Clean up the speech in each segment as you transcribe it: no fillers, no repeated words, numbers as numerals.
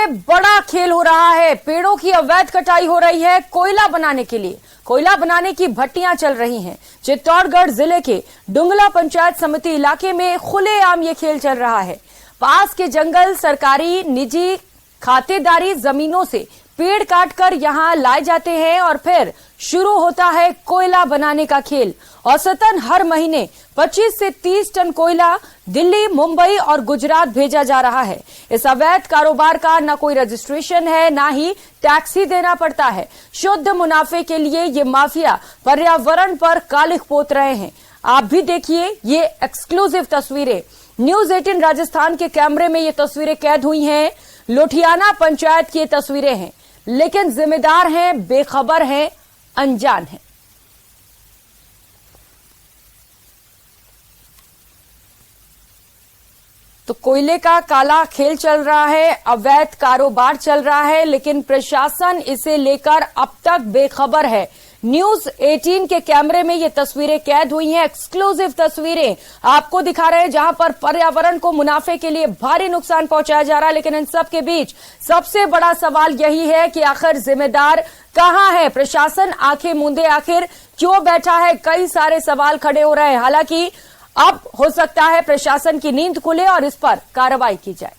बड़ा खेल हो रहा है। पेड़ों की अवैध कटाई हो रही है कोयला बनाने के लिए। कोयला बनाने की भट्टियां चल रही हैं। चित्तौड़गढ़ जिले के डुंगला पंचायत समिति इलाके में खुलेआम ये खेल चल रहा है। पास के जंगल, सरकारी, निजी खातेदारी जमीनों से पेड़ काटकर यहां लाए जाते हैं और फिर शुरू होता है कोयला बनाने का खेल। औसतन हर महीने 25 से 30 टन कोयला दिल्ली, मुंबई और गुजरात भेजा जा रहा है। इस अवैध कारोबार का न कोई रजिस्ट्रेशन है, ना ही टैक्स ही देना पड़ता है। शुद्ध मुनाफे के लिए ये माफिया पर्यावरण पर कालिख पोत रहे हैं। आप भी देखिए ये एक्सक्लूसिव तस्वीरें। न्यूज 18 राजस्थान के कैमरे में ये तस्वीरें कैद हुई हैं। लोठियाना पंचायत की ये तस्वीरें हैं, लेकिन जिम्मेदार हैं, बेखबर हैं, अनजान हैं। तो कोयले का काला खेल चल रहा है, अवैध कारोबार चल रहा है, लेकिन प्रशासन इसे लेकर अब तक बेखबर है। न्यूज 18 के कैमरे में ये तस्वीरें कैद हुई हैं, एक्सक्लूसिव तस्वीरें आपको दिखा रहे हैं, जहां पर पर्यावरण को मुनाफे के लिए भारी नुकसान पहुंचाया जा रहा है। लेकिन इन सब के बीच सबसे बड़ा सवाल यही है कि आखिर जिम्मेदार कहां है? प्रशासन आंखें मूंदे आखिर क्यों बैठा है? कई सारे सवाल खड़े हो रहे हैं। हालांकि अब हो सकता है प्रशासन की नींद खुले और इस पर कार्रवाई की जाए।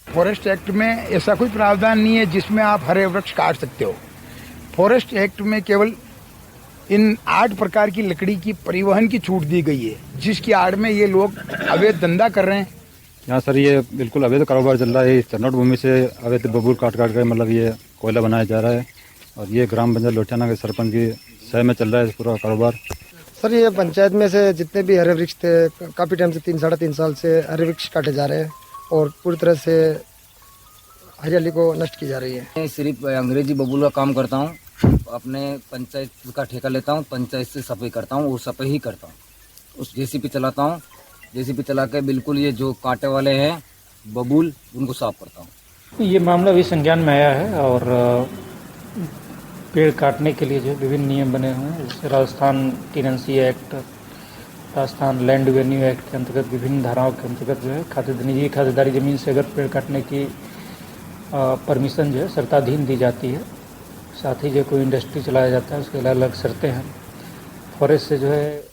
फॉरेस्ट एक्ट में ऐसा कोई प्रावधान नहीं है जिसमें आप हरे वृक्ष काट सकते हो। फॉरेस्ट एक्ट में केवल इन 8 प्रकार की लकड़ी की परिवहन की छूट दी गई है, जिसकी आड़ में ये लोग अवैध धंधा कर रहे हैं। यहाँ सर ये बिल्कुल अवैध कारोबार चल रहा है। चरनोट भूमि से अवैध बबूल काट कर मतलब ये कोयला बनाया जा रहा है और ये ग्राम पंचायत लोठियाना के सरपंच की शहर में चल रहा है पूरा कारोबार। सर ये पंचायत में से जितने भी हरे वृक्ष थे, काफ़ी टाइम से 3-3.5 साल से हरे वृक्ष काटे जा रहे हैं और पूरी तरह से हरियाली को नष्ट की जा रही है। मैं सिर्फ अंग्रेजी बबूल का काम करता हूँ, अपने पंचायत का ठेका लेता हूँ, पंचायत से सफाई करता हूँ और सफाई ही करता हूँ। उस जेसीपी चलाता हूँ, जेसीपी चला के बिल्कुल ये जो कांटे वाले हैं बबूल उनको साफ करता हूँ। ये मामला भी संज्ञान में आया है और पेड़ काटने के लिए जो विभिन्न नियम बने हुए हैं, जैसे Rajasthan tenancy act, Rajasthan land revenue act के अंतर्गत विभिन्न धाराओं के अंतर्गत जो है निजी खातेदारी जमीन से अगर पेड़ काटने की परमिशन जो है शर्ताधीन दी जाती है। साथ ही जो कोई इंडस्ट्री चलाया जाता है उसके अलग अलग शर्तें हैं। फॉरेस्ट से जो है।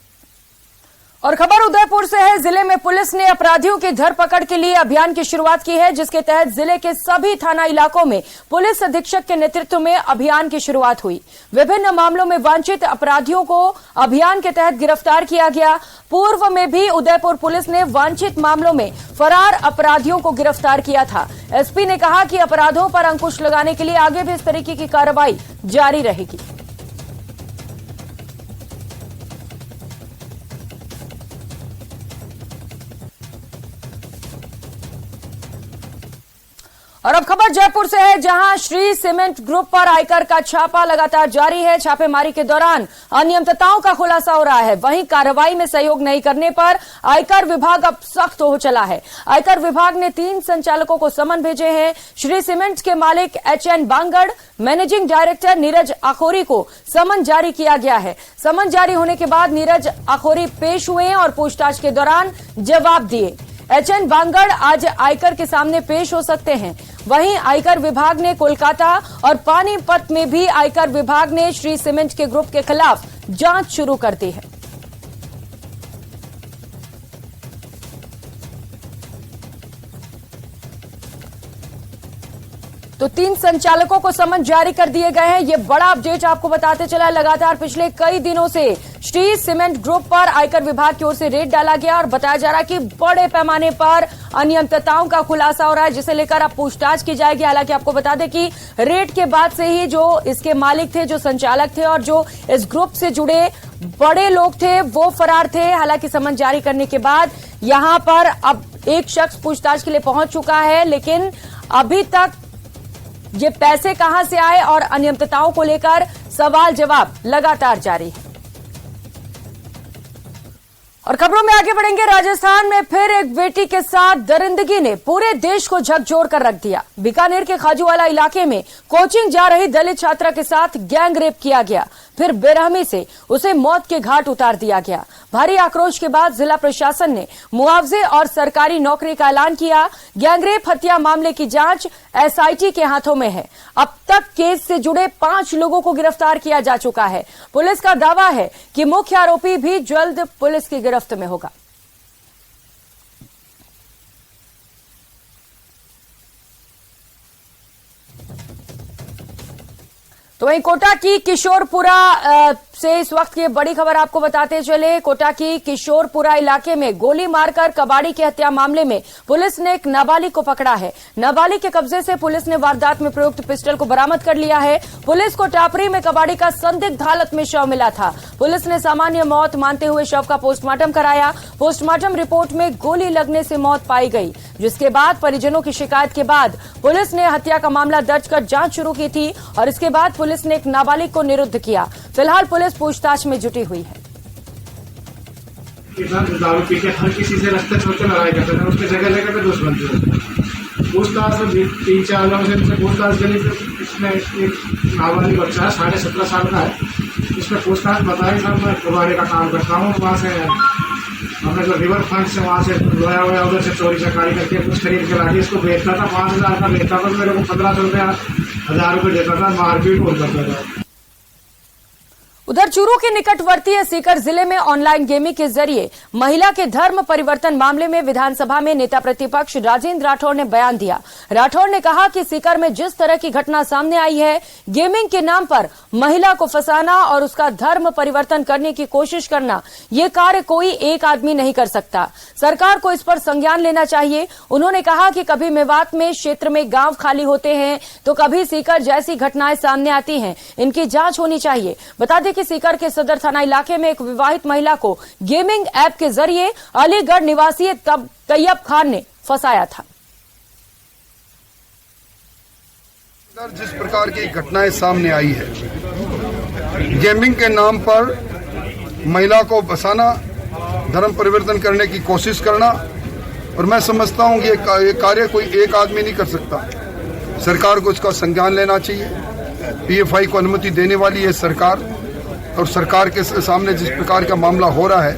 और खबर उदयपुर से है। जिले में पुलिस ने अपराधियों की धरपकड़ के लिए अभियान की शुरुआत की है, जिसके तहत जिले के सभी थाना इलाकों में पुलिस अधीक्षक के नेतृत्व में अभियान की शुरुआत हुई। विभिन्न मामलों में वांछित अपराधियों को अभियान के तहत गिरफ्तार किया गया। पूर्व में भी उदयपुर पुलिस ने वांछित मामलों में फरार अपराधियों को गिरफ्तार किया था। एसपी ने कहा कि अपराधों पर अंकुश लगाने के लिए आगे भी इस तरीके की कार्रवाई जारी रहेगी। और अब खबर जयपुर से है, जहां श्री सीमेंट ग्रुप पर आयकर का छापा लगातार जारी है। छापेमारी के दौरान अनियमितताओं का खुलासा हो रहा है। वहीं कार्रवाई में सहयोग नहीं करने पर आयकर विभाग अब सख्त हो चला है। आयकर विभाग ने 3 संचालकों को समन भेजे हैं। श्री सीमेंट के मालिक HN Bangur, managing director Neeraj Akhouri को समन जारी किया गया है। समन जारी होने के बाद नीरज आखोरी पेश हुए और पूछताछ के दौरान जवाब दिए। HN बांगड़ आज आयकर के सामने पेश हो सकते हैं। वहीं आयकर विभाग ने कोलकाता और पानीपत में भी आयकर विभाग ने श्री सीमेंट के ग्रुप के खिलाफ जांच शुरू कर दी है। तो 3 संचालकों को समन जारी कर दिए गए हैं। ये बड़ा अपडेट आपको बताते चला। लगातार पिछले कई दिनों से श्री सीमेंट ग्रुप पर आयकर विभाग की ओर से रेड डाला गया और बताया जा रहा है कि बड़े पैमाने पर अनियमितताओं का खुलासा हो रहा है, जिसे लेकर अब पूछताछ की जाएगी। हालांकि आपको बता दें कि रेड के बाद से ही जो इसके मालिक थे, जो संचालक थे और जो इस ग्रुप से जुड़े बड़े लोग थे, वो फरार थे। हालांकि समन जारी करने के बाद यहां पर अब एक शख्स पूछताछ के लिए पहुंच चुका है, लेकिन अभी तक ये पैसे कहां से आए और अनियमितताओं को लेकर सवाल जवाब लगातार जारी है। और खबरों में आगे बढ़ेंगे। राजस्थान में फिर एक बेटी के साथ दरिंदगी ने पूरे देश को झकझोर कर रख दिया। बीकानेर के खाजूवाला इलाके में कोचिंग जा रही दलित छात्रा के साथ गैंग रेप किया गया, फिर बेरहमी से उसे मौत के घाट उतार दिया गया। भारी आक्रोश के बाद जिला प्रशासन ने मुआवजे और सरकारी नौकरी का ऐलान किया। गैंगरेप हत्या मामले की जांच एसआईटी के हाथों में है। अब तक केस से जुड़े 5 लोगों को गिरफ्तार किया जा चुका है। पुलिस का दावा है कि मुख्य आरोपी भी जल्द पुलिस की गिरफ्त में होगा। तो वहीं कोटा की किशोरपुरा से इस वक्त की बड़ी खबर आपको बताते चले। कोटा की किशोरपुरा इलाके में गोली मारकर कबाड़ी की हत्या मामले में पुलिस ने एक नाबालिग को पकड़ा है। नाबालिग के कब्जे से पुलिस ने वारदात में प्रयुक्त पिस्टल को बरामद कर लिया है। पुलिस को टापरी में कबाड़ी का संदिग्ध हालत में शव मिला था। पुलिस ने सामान्य मौत मानते हुए शव का पोस्टमार्टम कराया। पोस्टमार्टम रिपोर्ट में गोली लगने से मौत पाई गई, जिसके बाद परिजनों की शिकायत के बाद पुलिस ने हत्या का मामला दर्ज कर जांच शुरू की थी और इसके बाद पुलिस ने एक नाबालिग को निरुद्ध किया। फिलहाल पुलिस पूछताछ में जुटी हुई है। दारू पी के हर किसी से रास्ते छोड़ के लड़ाई करते थे, उसके जगह जगह पे दुश्मन थे। पूछताछ में 3-4 लोगों से पूछताछ करी तो इसमें एक नाबालिग बच्चा है, 17.5 साल का है। इसमें पूछताछ बताई था, मैं गुब्बारे का काम करता हूँ। वहाँ से हमने जो रिवर फ्रंट से वहाँ से लोया हुआ उधर से चोरी चकारी करके कुछ खरीद के लाके इसको बेचता था। 5,000 का बेचता था, मेरे को 1500 रुपया 1000 रुपये देता था। मारपीट हो जाता था। उधर चूरू के निकटवर्ती सीकर जिले में ऑनलाइन गेमिंग के जरिए महिला के धर्म परिवर्तन मामले में विधानसभा में नेता प्रतिपक्ष राजेंद्र राठौर ने बयान दिया। राठौर ने कहा कि सीकर में जिस तरह की घटना सामने आई है, गेमिंग के नाम पर महिला को फंसाना और उसका धर्म परिवर्तन करने की कोशिश करना, ये कार्य कोई एक आदमी नहीं कर सकता। सरकार को इस पर संज्ञान लेना चाहिए। उन्होंने कहा कि कभी मेवात में क्षेत्र में गांव खाली होते हैं तो कभी सीकर जैसी घटनाएं सामने आती हैं। इनकी जांच होनी चाहिए। बता दें कि सीकर के सदर थाना इलाके में एक विवाहित महिला को गेमिंग ऐप के जरिए अलीगढ़ निवासी तैयब खान ने फंसाया था। जिस प्रकार की घटनाएं सामने आई है, गेमिंग के नाम पर महिला को फंसाना, धर्म परिवर्तन करने की कोशिश करना, और मैं समझता हूं कि ये कार्य कोई एक आदमी नहीं कर सकता। सरकार को इसका संज्ञान लेना चाहिए। पीएफआई को अनुमति देने वाली है सरकार, और सरकार के सामने जिस प्रकार का मामला हो रहा है,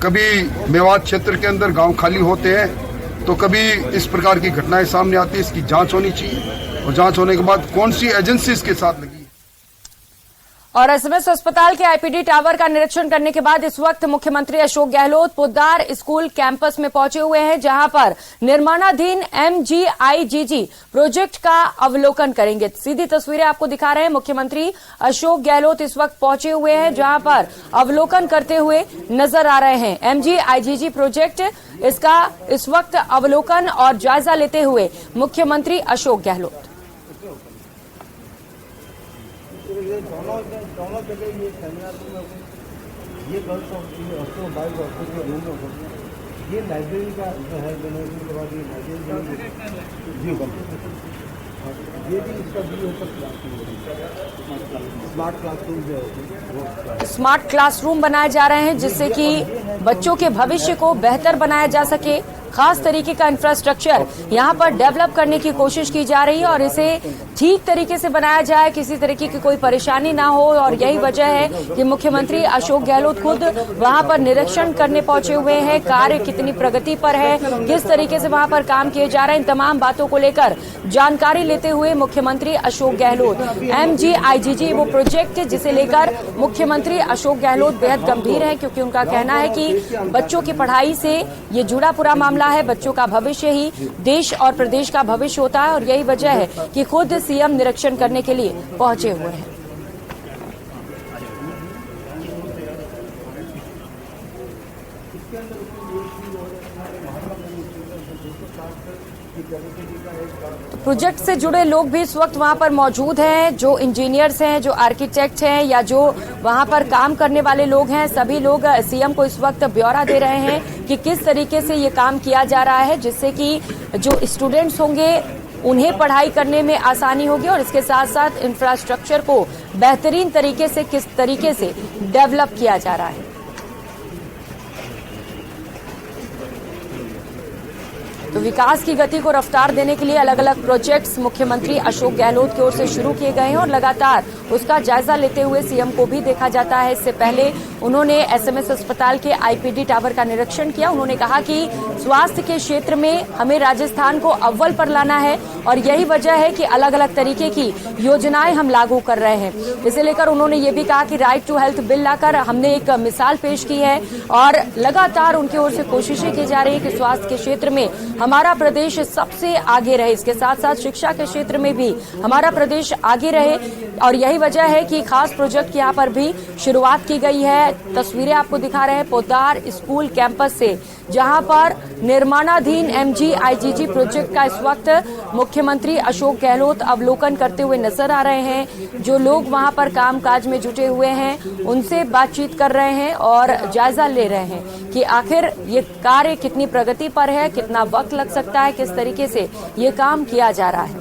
कभी मेवात क्षेत्र के अंदर गांव खाली होते हैं तो कभी इस प्रकार की घटनाएं सामने आती है। इसकी जांच होनी चाहिए और जांच होने के बाद कौन सी एजेंसी इसके साथ लगी। और एसएमएस अस्पताल के आईपीडी टावर का निरीक्षण करने के बाद इस वक्त मुख्यमंत्री अशोक गहलोत पोद्दार स्कूल कैंपस में पहुंचे हुए हैं, जहां पर निर्माणाधीन MGIGG प्रोजेक्ट का अवलोकन करेंगे। सीधी तस्वीरें आपको दिखा रहे हैं। मुख्यमंत्री अशोक गहलोत इस वक्त पहुंचे हुए हैं, जहां पर अवलोकन करते हुए नजर आ रहे हैं। MGIGG प्रोजेक्ट, इसका इस वक्त अवलोकन और जायजा लेते हुए मुख्यमंत्री अशोक गहलोत। दोनों जगह ये सेमिनार रूम, ये गर्ल्स हॉस्टल, बॉयज हॉस्टल के रूम में, ये लाइब्रेरी का जो है जनरेशन के बाद ये लाइब्रेरी ये भी इसका व्यू है। स्मार्ट क्लासरूम जो है, स्मार्ट क्लासरूम बनाए जा रहे हैं, जिससे कि बच्चों के भविष्य को बेहतर बनाया जा सके। खास तरीके का इंफ्रास्ट्रक्चर यहां पर डेवलप करने की कोशिश की जा रही है और इसे ठीक तरीके से बनाया जाए, किसी तरीके की कोई परेशानी ना हो। और यही वजह है कि मुख्यमंत्री अशोक गहलोत खुद वहां पर निरीक्षण करने पहुंचे हुए हैं। कार्य कितनी प्रगति पर है, किस तरीके से वहां पर काम किए जा रहे हैं, इन तमाम बातों को लेकर जानकारी लेते हुए मुख्यमंत्री अशोक गहलोत MGIGG वो प्रोजेक्ट जिसे लेकर मुख्यमंत्री अशोक गहलोत बेहद गंभीर है, क्योंकि उनका कहना है कि बच्चों की पढ़ाई से ये जुड़ा पूरा मामला है। बच्चों का भविष्य ही देश और प्रदेश का भविष्य होता है और यही वजह है कि खुद सीएम निरीक्षण करने के लिए पहुंचे हुए हैं। प्रोजेक्ट से जुड़े लोग भी इस वक्त वहां पर मौजूद हैं, जो इंजीनियर्स हैं, जो आर्किटेक्ट हैं या जो वहां पर काम करने वाले लोग हैं। सभी लोग सीएम को इस वक्त ब्यौरा दे रहे हैं कि किस तरीके से ये काम किया जा रहा है, जिससे कि जो स्टूडेंट्स होंगे उन्हें पढ़ाई करने में आसानी होगी और इसके साथ साथ इंफ्रास्ट्रक्चर को बेहतरीन तरीके से किस तरीके से डेवलप किया जा रहा है। तो विकास की गति को रफ्तार देने के लिए अलग अलग प्रोजेक्ट्स मुख्यमंत्री अशोक गहलोत की ओर से शुरू किए गए हैं और लगातार उसका जायजा लेते हुए सीएम को भी देखा जाता है। इससे पहले उन्होंने एसएमएस अस्पताल के आईपीडी टावर का निरीक्षण किया। उन्होंने कहा कि स्वास्थ्य के क्षेत्र में हमें राजस्थान को अव्वल पर लाना है और यही वजह है कि अलग अलग तरीके की योजनाएं हम लागू कर रहे हैं। इसे लेकर उन्होंने ये भी कहा कि राइट टू हेल्थ बिल लाकर हमने एक मिसाल पेश की है और लगातार उनकी ओर से कोशिशें की जा रही है कि स्वास्थ्य के क्षेत्र में हमारा प्रदेश सबसे आगे रहे। इसके साथ साथ शिक्षा के क्षेत्र में भी हमारा प्रदेश आगे रहे और यही वजह है कि खास प्रोजेक्ट की यहाँ पर भी शुरुआत की गई है। तस्वीरें आपको दिखा रहे हैं पोद्दार स्कूल कैंपस से, जहां पर निर्माणाधीन MGIGG प्रोजेक्ट का इस वक्त मुख्यमंत्री अशोक गहलोत अवलोकन करते हुए नजर आ रहे हैं। जो लोग वहां पर कामकाज में जुटे हुए हैं उनसे बातचीत कर रहे हैं और जायजा ले रहे हैं कि आखिर ये कार्य कितनी प्रगति पर है, कितना वक्त लग सकता है, किस तरीके से ये काम किया जा रहा है।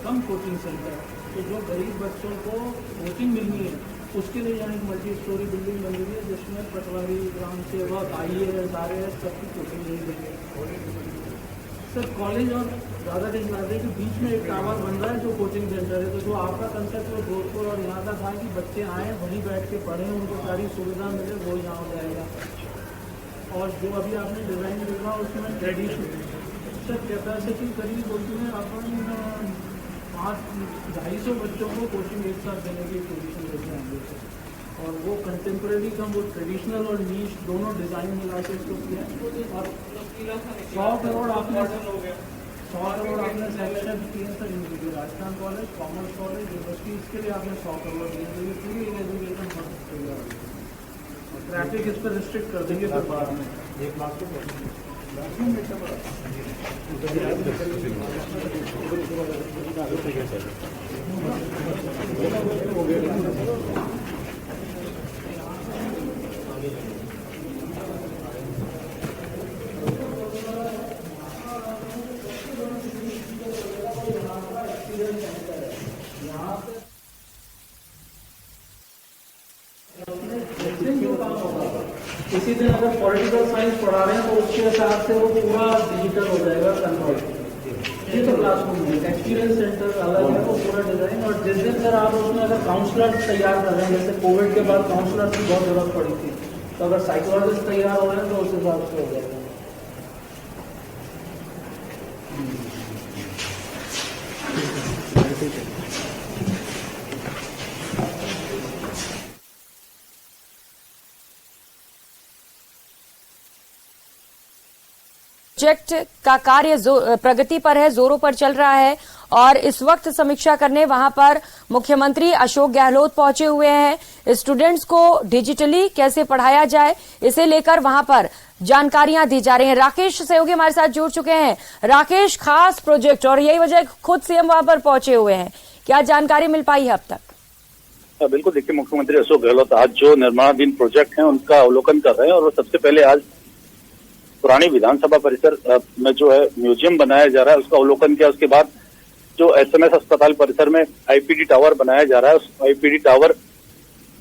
कम कोचिंग सेंटर तो जो गरीब बच्चों को कोचिंग मिलनी है उसके लिए यहाँ एक मल्टी स्टोरी बिल्डिंग बन रही है जिसमें पटवारी, ग्राम सेवक, IAS, RAS सबकी कोचिंग मिल रही है। सर कॉलेज और दादा के इलाके के बीच में एक टावर बन रहा है जो कोचिंग सेंटर है। तो जो आपका कंसेप्ट वो जोधपुर और यहाँ का था कि बच्चे आए वहीं बैठ के पढ़ें, उनको सारी सुविधा मिले, वो यहाँ हो जाएगा। और जो अभी आपने डिज़ाइन देखा उसमें ट्रेडिशनल सर कैपेसिटी करीब उसमें अपन 250 बच्चों को कोचिंग एक साथ देने की पोजीशन लेके आएंगे और वो कंटेम्प्रेरी कम वो ट्रेडिशनल और नीश दोनों डिज़ाइन मिला के इसको किया। और 100 करोड़ आपने सेक्शन किए सर इनके Rajasthan college, commerce college, university, इसके लिए आपने 100 करोड़ दिए। तो ये पूरी एजुकेशन बहुत तैयार है। ट्रैफिक इस पर रिस्ट्रिक्ट कर देंगे फिर बाद में 1 लाख के इसी दिन अगर पॉलिटिकल साइंस पढ़ा रहे हैं तो उसके हिसाब से वो पूरा डिजिटल हो जाएगा कन्वर्ट। ये तो क्लासरूम में एक्सपीरियंस सेंटर अलग है, वो पूरा डिजाइन। और जिस दिन सर आप उसमें अगर काउंसलर तैयार कर रहे हैं, जैसे कोविड के बाद काउंसलर की बहुत जरूरत पड़ी थी, तो अगर साइकोलॉजिस्ट तैयार हो रहे हैं तो उस हिसाब से हो जाएगा। प्रोजेक्ट का कार्य प्रगति पर है, जोरों पर चल रहा है और इस वक्त समीक्षा करने वहां पर मुख्यमंत्री अशोक गहलोत पहुंचे हुए हैं। स्टूडेंट्स को डिजिटली कैसे पढ़ाया जाए इसे लेकर वहां पर जानकारियां दी जा रही हैं। राकेश सहयोगी हमारे साथ जुड़ चुके हैं। राकेश, खास प्रोजेक्ट और यही वजह खुद सीएम वहां पर पहुंचे हुए हैं, क्या जानकारी मिल पाई है अब तक? बिल्कुल, देखिए मुख्यमंत्री अशोक गहलोत आज जो निर्माणाधीन प्रोजेक्ट हैं उनका अवलोकन कर रहे हैं और वो सबसे पहले आज पुरानी विधानसभा परिसर में जो है म्यूजियम बनाया जा रहा है उसका अवलोकन किया। उसके बाद जो एसएमएस अस्पताल परिसर में आईपीडी टावर बनाया जा रहा है उस आईपीडी टावर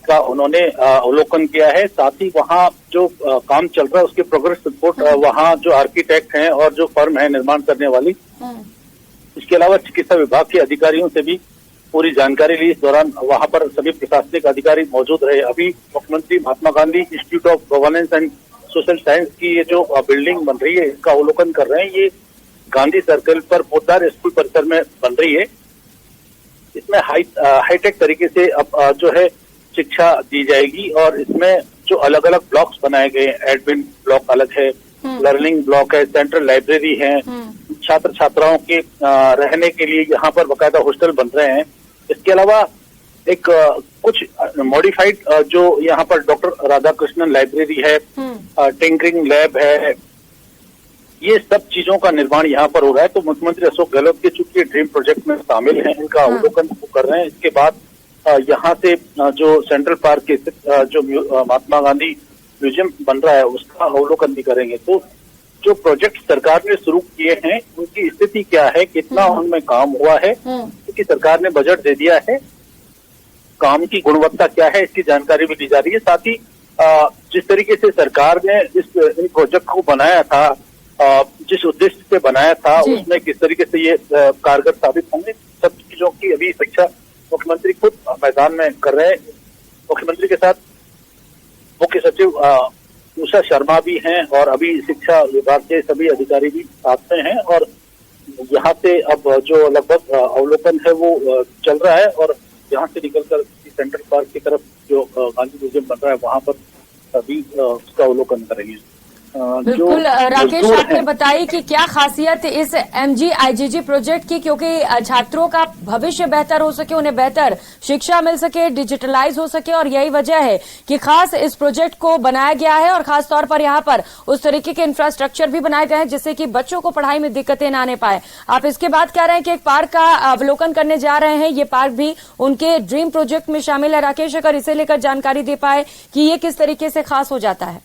का उन्होंने अवलोकन किया है। साथ ही वहाँ जो काम चल रहा है उसकी प्रोग्रेस रिपोर्ट वहाँ जो आर्किटेक्ट हैं और जो फर्म है निर्माण करने वाली, इसके अलावा चिकित्सा विभाग के अधिकारियों से भी पूरी जानकारी ली। इस दौरान वहाँ पर सभी प्रशासनिक अधिकारी मौजूद रहे। अभी मुख्यमंत्री Mahatma Gandhi institute of governance and social science की ये जो बिल्डिंग बन रही है इसका अवलोकन कर रहे हैं। ये गांधी सर्कल पर पोद्दार स्कूल परिसर में बन रही है। इसमें हाईटेक तरीके से अब जो है शिक्षा दी जाएगी और इसमें जो अलग अलग ब्लॉक्स बनाए गए, एडमिन ब्लॉक अलग है, लर्निंग ब्लॉक है, सेंट्रल लाइब्रेरी है, छात्र छात्राओं के रहने के लिए यहाँ पर बाकायदा हॉस्टल बन रहे हैं। इसके अलावा एक कुछ मॉडिफाइड जो यहाँ पर डॉक्टर राधाकृष्णन लाइब्रेरी है, टिंकरिंग लैब है, ये सब चीजों का निर्माण यहाँ पर हो रहा है। तो मुख्यमंत्री अशोक गहलोत के चूंकि ड्रीम प्रोजेक्ट में शामिल हैं, इनका अवलोकन कर रहे हैं। इसके बाद यहाँ से जो सेंट्रल पार्क के जो महात्मा गांधी म्यूजियम बन रहा है उसका अवलोकन भी करेंगे। तो जो प्रोजेक्ट सरकार ने शुरू किए हैं उनकी स्थिति क्या है, कितना उनमें काम हुआ है, क्योंकि सरकार ने बजट दे दिया है, काम की गुणवत्ता क्या है इसकी जानकारी भी दी जा रही है। साथ ही जिस तरीके से सरकार ने इन प्रोजेक्ट को बनाया था, जिस उद्देश्य से बनाया था उसमें किस तरीके से ये कारगर साबित होंगे, सब चीजों की अभी समीक्षा मुख्यमंत्री खुद मैदान में कर रहे हैं। मुख्यमंत्री के साथ मुख्य सचिव उषा शर्मा भी हैं और अभी शिक्षा विभाग के सभी अधिकारी भी साथ में हैं और यहाँ से अब जो लगभग अवलोकन है वो चल रहा है और यहाँ से निकलकर सेंट्रल पार्क की तरफ जो गांधी म्यूजियम बन रहा है वहां पर अभी उसका अवलोकन करेंगे। बिल्कुल राकेश, आपने बताई कि क्या खासियत इस MGIGG प्रोजेक्ट की, क्योंकि छात्रों का भविष्य बेहतर हो सके, उन्हें बेहतर शिक्षा मिल सके, डिजिटलाइज हो सके और यही वजह है कि खास इस प्रोजेक्ट को बनाया गया है और खास तौर पर यहाँ पर उस तरीके के इंफ्रास्ट्रक्चर भी बनाए गए हैं जिससे कि बच्चों को पढ़ाई में दिक्कतें न आने पाए। आप इसके बाद कह रहे हैं कि एक पार्क का अवलोकन करने जा रहे हैं, ये पार्क भी उनके ड्रीम प्रोजेक्ट में शामिल है। राकेश, अगर इसे लेकर जानकारी दे पाए कि ये किस तरीके से खास हो जाता है।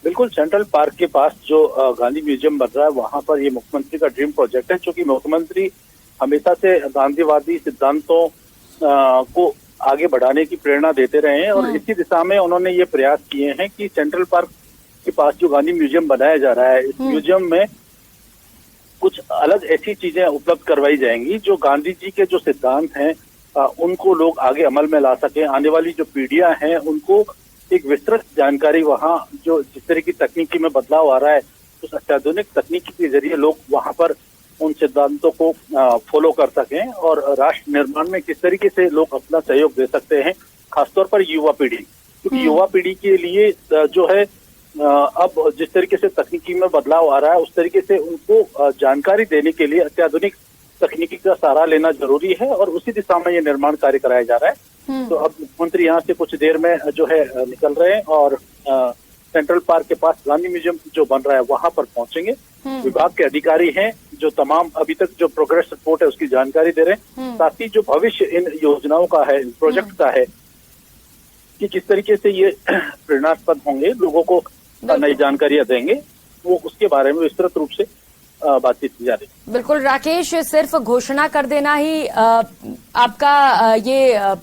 बिल्कुल, सेंट्रल पार्क के पास जो गांधी म्यूजियम बन रहा है वहां पर ये मुख्यमंत्री का ड्रीम प्रोजेक्ट है, क्योंकि मुख्यमंत्री हमेशा से गांधीवादी सिद्धांतों को आगे बढ़ाने की प्रेरणा देते रहे हैं और इसी दिशा में उन्होंने ये प्रयास किए हैं कि सेंट्रल पार्क के पास जो गांधी म्यूजियम बनाया जा रहा है, इस म्यूजियम में कुछ अलग ऐसी चीजें उपलब्ध करवाई जाएंगी जो गांधी जी के जो सिद्धांत हैं उनको लोग आगे अमल में ला सके। आने वाली जो पीढ़ियां हैं उनको एक विस्तृत जानकारी वहाँ जो जिस तरह की तकनीकी में बदलाव आ रहा है उस अत्याधुनिक तकनीकी के जरिए लोग वहाँ पर उन सिद्धांतों को फॉलो कर सकें और राष्ट्र निर्माण में किस तरीके से लोग अपना सहयोग दे सकते हैं, खासतौर पर युवा पीढ़ी, क्योंकि युवा पीढ़ी के लिए जो है अब जिस तरीके से तकनीकी में बदलाव आ रहा है उस तरीके से उनको जानकारी देने के लिए अत्याधुनिक तकनीकी का सहारा लेना जरूरी है और उसी दिशा में ये निर्माण कार्य कराया जा रहा है। तो अब मुख्यमंत्री यहाँ से कुछ देर में जो है निकल रहे हैं और सेंट्रल पार्क के पास गांधी म्यूजियम जो बन रहा है वहां पर पहुंचेंगे। विभाग के अधिकारी हैं जो तमाम अभी तक जो प्रोग्रेस रिपोर्ट है उसकी जानकारी दे रहे हैं, साथ ही जो भविष्य इन योजनाओं का है, इन प्रोजेक्ट का है कि किस तरीके से ये प्रेरणास्पद होंगे, लोगों को नई जानकारियां देंगे, वो उसके बारे में विस्तृत रूप से बातचीत की जा रही है। बिल्कुल राकेश, सिर्फ घोषणा कर देना ही आपका ये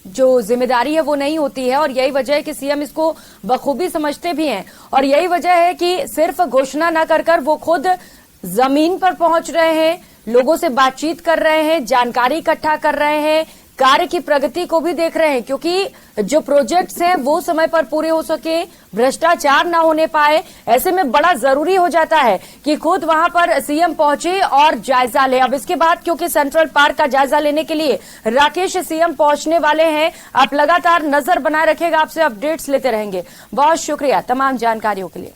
जो जिम्मेदारी है वो नहीं होती है और यही वजह है कि सीएम इसको बखूबी समझते भी हैं और यही वजह है कि सिर्फ घोषणा न कर वो खुद जमीन पर पहुंच रहे हैं, लोगों से बातचीत कर रहे हैं, जानकारी इकट्ठा कर रहे हैं, कार्य की प्रगति को भी देख रहे हैं, क्योंकि जो प्रोजेक्ट्स हैं वो समय पर पूरे हो सके, भ्रष्टाचार ना होने पाए, ऐसे में बड़ा जरूरी हो जाता है कि खुद वहां पर सीएम पहुंचे और जायजा ले। अब इसके बाद क्योंकि सेंट्रल पार्क का जायजा लेने के लिए राकेश सीएम पहुंचने वाले हैं, आप लगातार नजर बनाए रखेगा, आपसे अपडेट्स लेते रहेंगे। बहुत शुक्रिया तमाम जानकारियों के लिए।